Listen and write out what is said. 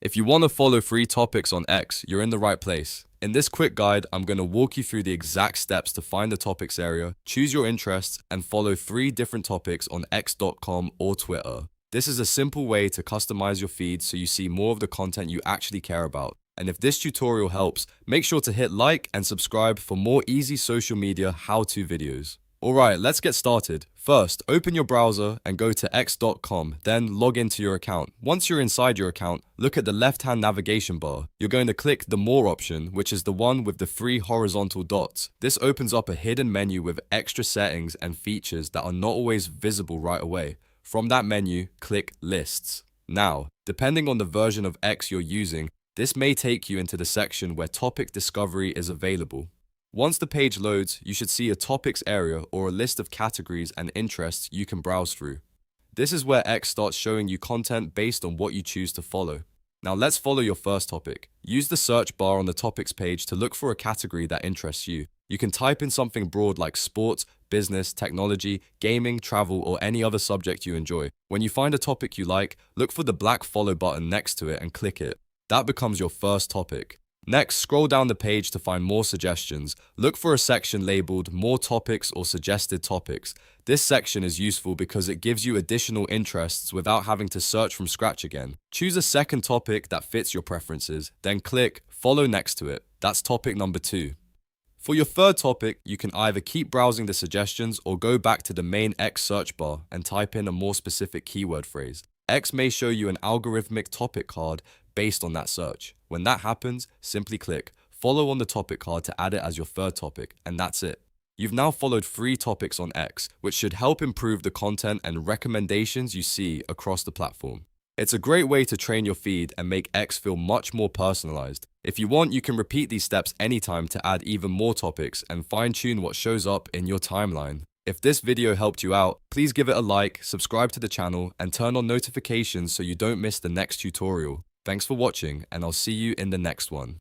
If you want to follow free topics on X, you're in the right place. In this quick guide, I'm going to walk you through the exact steps to find the topics area, choose your interests, and follow 3 different topics on x.com or Twitter. This is a simple way to customize your feed so you see more of the content you actually care about. And if this tutorial helps, make sure to hit like and subscribe for more easy social media how-to videos. Alright, let's get started. First, open your browser and go to x.com, then log into your account. Once you're inside your account, look at the left-hand navigation bar. You're going to click the More option, which is the one with the 3 horizontal dots. This opens up a hidden menu with extra settings and features that are not always visible right away. From that menu, click Lists. Now, depending on the version of X you're using, this may take you into the section where topic discovery is available. Once the page loads, you should see a topics area or a list of categories and interests you can browse through. This is where X starts showing you content based on what you choose to follow. Now let's follow your first topic. Use the search bar on the topics page to look for a category that interests you. You can type in something broad like sports, business, technology, gaming, travel, or any other subject you enjoy. When you find a topic you like, look for the black follow button next to it and click it. That becomes your first topic. Next, scroll down the page to find more suggestions. Look for a section labeled More Topics or Suggested Topics. This section is useful because it gives you additional interests without having to search from scratch again. Choose a second topic that fits your preferences, then click Follow next to it. That's topic number 2. For your third topic, you can either keep browsing the suggestions or go back to the main X search bar and type in a more specific keyword phrase. X may show you an algorithmic topic card based on that search. When that happens, simply click Follow on the topic card to add it as your third topic, and that's it. You've now followed 3 topics on X, which should help improve the content and recommendations you see across the platform. It's a great way to train your feed and make X feel much more personalized. If you want, you can repeat these steps anytime to add even more topics and fine-tune what shows up in your timeline. If this video helped you out, please give it a like, subscribe to the channel, and turn on notifications so you don't miss the next tutorial. Thanks for watching, and I'll see you in the next one.